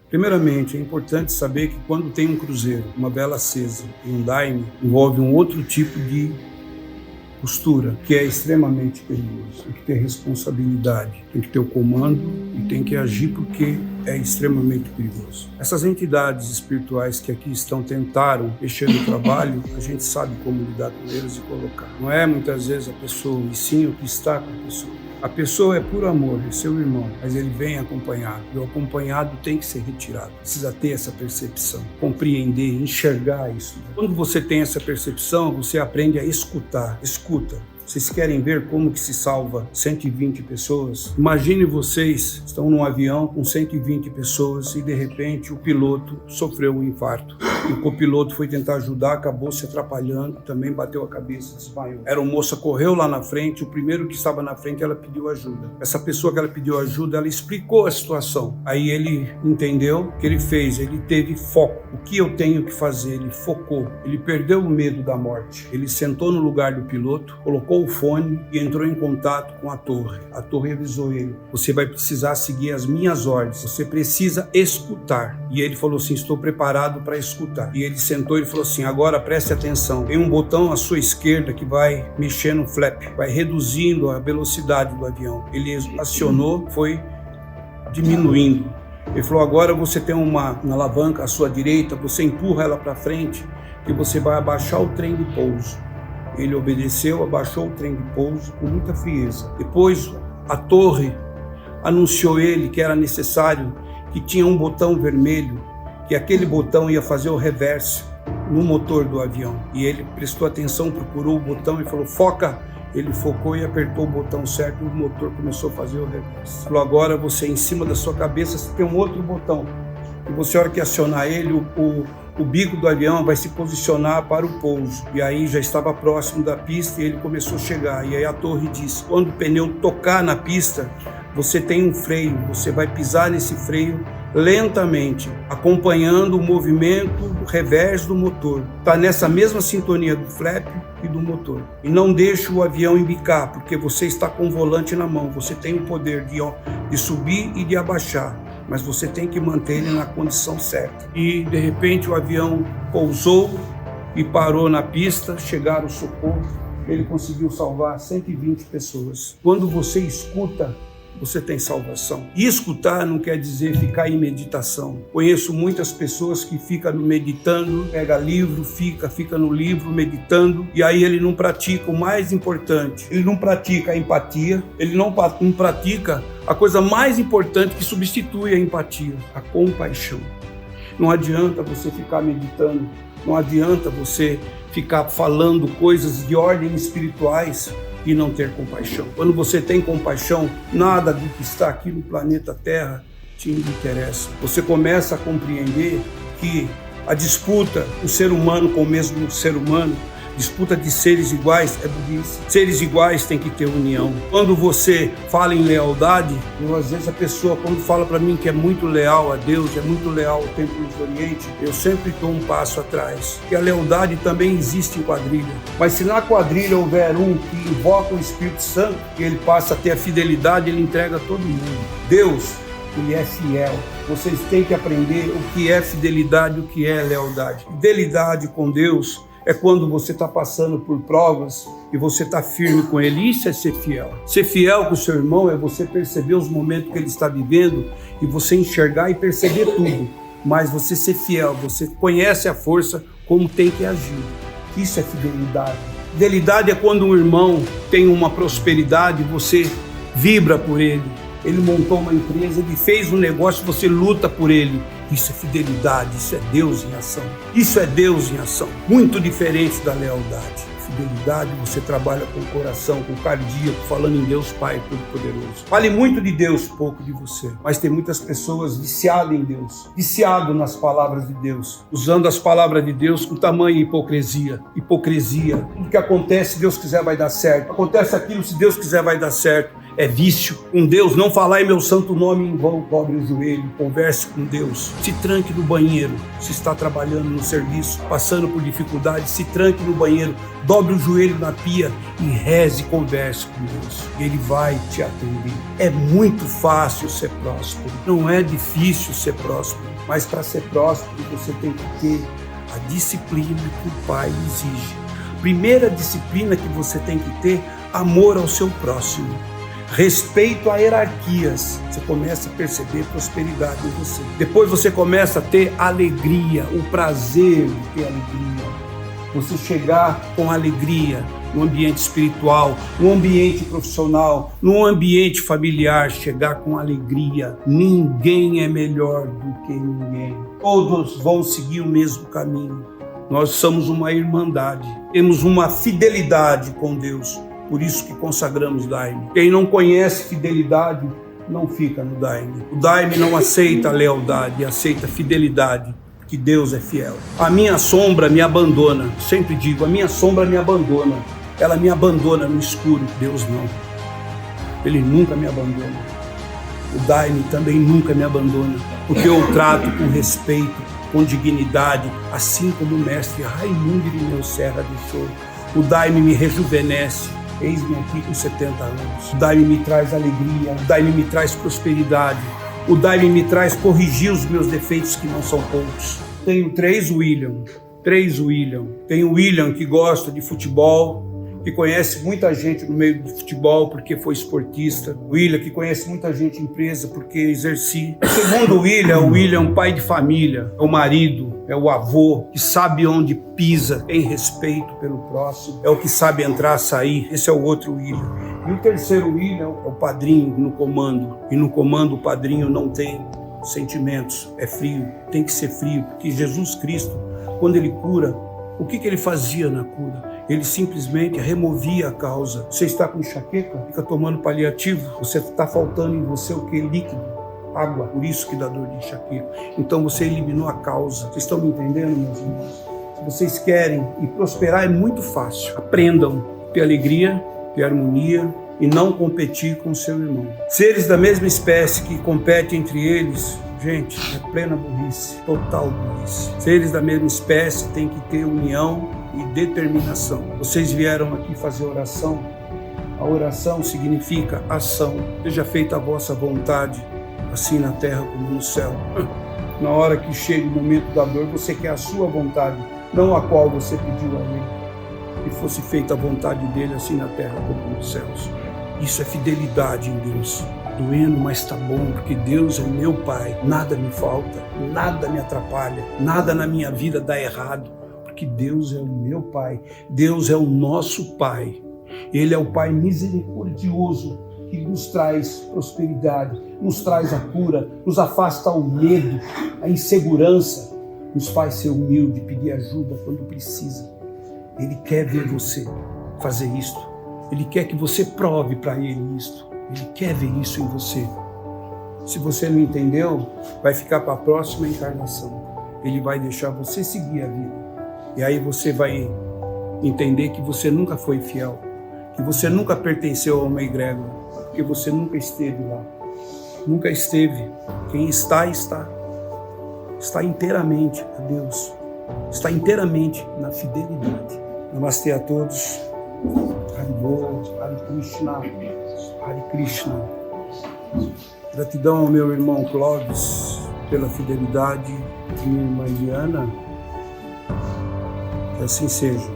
Primeiramente, é importante saber que quando tem um cruzeiro, uma vela acesa e um daime, envolve um outro tipo de postura, que é extremamente perigoso. Tem que ter responsabilidade, tem que ter o comando e tem que agir porque é extremamente perigoso. Essas entidades espirituais que aqui estão tentaram mexer no trabalho, a gente sabe como lidar com eles e colocar. Não é muitas vezes a pessoa, e sim o que está com a pessoa. A pessoa é por amor, é seu irmão, mas ele vem acompanhado. E o acompanhado tem que ser retirado. Precisa ter essa percepção, compreender, enxergar isso. Quando você tem essa percepção, você aprende a escutar. Escuta. Vocês querem ver como que se salva 120 pessoas? Imagine vocês estão num avião com 120 pessoas e de repente o piloto sofreu um infarto. E o copiloto foi tentar ajudar, acabou se atrapalhando, também bateu a cabeça, desmaiou. Era uma moça, correu lá na frente, o primeiro que estava na frente, ela pediu ajuda. Essa pessoa que ela pediu ajuda, ela explicou a situação. Aí ele entendeu o que ele fez, ele teve foco. O que eu tenho que fazer? Ele focou, ele perdeu o medo da morte. Ele sentou no lugar do piloto, colocou o fone e entrou em contato com a torre. A torre avisou ele: você vai precisar seguir as minhas ordens, você precisa escutar. E ele falou assim: estou preparado para escutar. E ele sentou e falou assim: agora preste atenção, tem um botão à sua esquerda que vai mexer no flap, vai reduzindo a velocidade do avião. Ele acionou, foi diminuindo. Ele falou: agora você tem uma alavanca à sua direita, você empurra ela para frente e você vai abaixar o trem de pouso. Ele obedeceu, abaixou o trem de pouso com muita frieza. Depois a torre anunciou ele que era necessário, que tinha um botão vermelho, que aquele botão ia fazer o reverse no motor do avião. E ele prestou atenção, procurou o botão e falou: foca. Ele focou e apertou o botão certo e o motor começou a fazer o reverse. Falou: agora você, em cima da sua cabeça, você tem um outro botão. E você, a hora que acionar ele, o bico do avião vai se posicionar para o pouso. E aí já estava próximo da pista e ele começou a chegar. E aí a torre disse: quando o pneu tocar na pista, você tem um freio, você vai pisar nesse freio lentamente, acompanhando o movimento reverso do motor. Está nessa mesma sintonia do flap e do motor. E não deixe o avião embicar, porque você está com o volante na mão. Você tem o poder de subir e de abaixar, mas você tem que manter ele na condição certa. E de repente o avião pousou e parou na pista, chegaram o socorro, ele conseguiu salvar 120 pessoas. Quando você escuta, você tem salvação. E escutar não quer dizer ficar em meditação. Conheço muitas pessoas que ficam meditando, pega livro, fica no livro meditando, e aí ele não pratica o mais importante. Ele não pratica a empatia, ele não pratica a coisa mais importante que substitui a empatia, a compaixão. Não adianta você ficar meditando, não adianta você ficar falando coisas de ordem espirituais e não ter compaixão. Quando você tem compaixão, nada do que está aqui no planeta Terra te interessa. Você começa a compreender que a disputa, o ser humano com o mesmo ser humano, disputa de seres iguais é burrice. Seres iguais tem que ter união. Quando você fala em lealdade, às vezes a pessoa, quando fala para mim que é muito leal a Deus, é muito leal ao Templo do Oriente, eu sempre dou um passo atrás. E a lealdade também existe em quadrilha. Mas se na quadrilha houver um que invoca o Espírito Santo, que ele passa a ter a fidelidade, ele entrega a todo mundo. Deus, ele é fiel. Vocês têm que aprender o que é fidelidade e o que é lealdade. Fidelidade com Deus é quando você está passando por provas e você está firme com ele. Isso é ser fiel. Ser fiel com o seu irmão é você perceber os momentos que ele está vivendo e você enxergar e perceber tudo. Mas você ser fiel, você conhece a força, como tem que agir. Isso é fidelidade. Fidelidade é quando um irmão tem uma prosperidade, você vibra por ele. Ele montou uma empresa, ele fez um negócio, você luta por ele. Isso é fidelidade, isso é Deus em ação. Isso é Deus em ação, muito diferente da lealdade. Fidelidade, você trabalha com o coração, com o cardíaco, falando em Deus Pai Todo-Poderoso. Fale muito de Deus, pouco de você. Mas tem muitas pessoas viciadas em Deus, viciadas nas palavras de Deus, usando as palavras de Deus com tamanha hipocrisia. Hipocrisia. Tudo que acontece, se Deus quiser, vai dar certo. Acontece aquilo, se Deus quiser, vai dar certo. é vício. Com Deus, não falai meu santo nome em vão. Dobre o joelho, converse com Deus. Se tranque no banheiro. Se está trabalhando no serviço, passando por dificuldade, se tranque no banheiro, dobre o joelho na pia e reze e converse com Deus. Ele vai te atender. É muito fácil ser próspero. Não é difícil ser próspero. Mas para ser próspero, você tem que ter a disciplina que o Pai exige. Primeira disciplina que você tem que ter: amor ao seu próximo. Respeito a hierarquias. Você começa a perceber prosperidade em você. Depois você começa a ter alegria, o prazer de ter alegria. Você chegar com alegria no ambiente espiritual, no ambiente profissional, no ambiente familiar, chegar com alegria. Ninguém é melhor do que ninguém. Todos vão seguir o mesmo caminho. Nós somos uma irmandade, temos uma fidelidade com Deus. Por isso que consagramos Daime. Quem não conhece fidelidade, não fica no Daime. O Daime não aceita lealdade, aceita fidelidade, porque Deus é fiel. A minha sombra me abandona. Sempre digo, a minha sombra me abandona. Ela me abandona no escuro. Deus não. Ele nunca me abandona. O Daime também nunca me abandona, porque eu o trato com respeito, com dignidade, assim como o mestre Raimundo Irineu Serra deixou. O Daime me rejuvenesce. Eis-me aqui com 70 anos. O Daime me traz alegria, o Daime me traz prosperidade, o Daime me traz corrigir os meus defeitos, que não são poucos. Tenho três William. Tenho o William que gosta de futebol, que conhece muita gente no meio do futebol porque foi esportista. O William que conhece muita gente em empresa porque exerci. O segundo William é o William pai de família, é o marido, é o avô, que sabe onde pisa, tem respeito pelo próximo, é o que sabe entrar, sair. Esse é o outro William. E o terceiro William é o padrinho no comando. E no comando o padrinho não tem sentimentos, é frio, tem que ser frio, porque Jesus Cristo, quando ele cura, o que ele fazia na cura? Ele simplesmente removia a causa. Você está com enxaqueca? Fica tomando paliativo. Você está faltando em você o que? Líquido, água. Por isso que dá dor de enxaqueca. Então você eliminou a causa. Vocês estão me entendendo, meus irmãos? Se vocês querem e prosperar, é muito fácil. Aprendam a ter alegria, ter harmonia e não competir com o seu irmão. Seres da mesma espécie que competem entre eles, gente, é plena burrice, total burrice. Seres da mesma espécie têm que ter união e determinação. Vocês vieram aqui fazer oração. A oração significa ação. Seja feita a vossa vontade, assim na terra como no céu. Na hora que chega o momento da dor, você quer a sua vontade, não a qual você pediu a ele. Que fosse feita a vontade dele, assim na terra como nos céus. Isso é fidelidade em Deus. Doendo, mas tá bom, porque Deus é meu Pai. Nada me falta, nada me atrapalha, nada na minha vida dá errado, porque Deus é o meu Pai. Deus é o nosso Pai. Ele é o Pai misericordioso que nos traz prosperidade, nos traz a cura, nos afasta o medo, a insegurança, nos faz ser humilde, pedir ajuda quando precisa. Ele quer ver você fazer isto. Ele quer que você prove para ele isto. Ele quer ver isso em você. Se você não entendeu, vai ficar para a próxima encarnação. Ele vai deixar você seguir a vida. E aí você vai entender que você nunca foi fiel, que você nunca pertenceu a uma egrégora, porque você nunca esteve lá. Nunca esteve. Quem está, está. Está inteiramente a Deus. Está inteiramente na fidelidade. Namastê a todos. Haribol, Hare Krishna, Hare Krishna. Gratidão ao meu irmão Clóvis pela fidelidade, minha irmã Eliana. Que assim seja.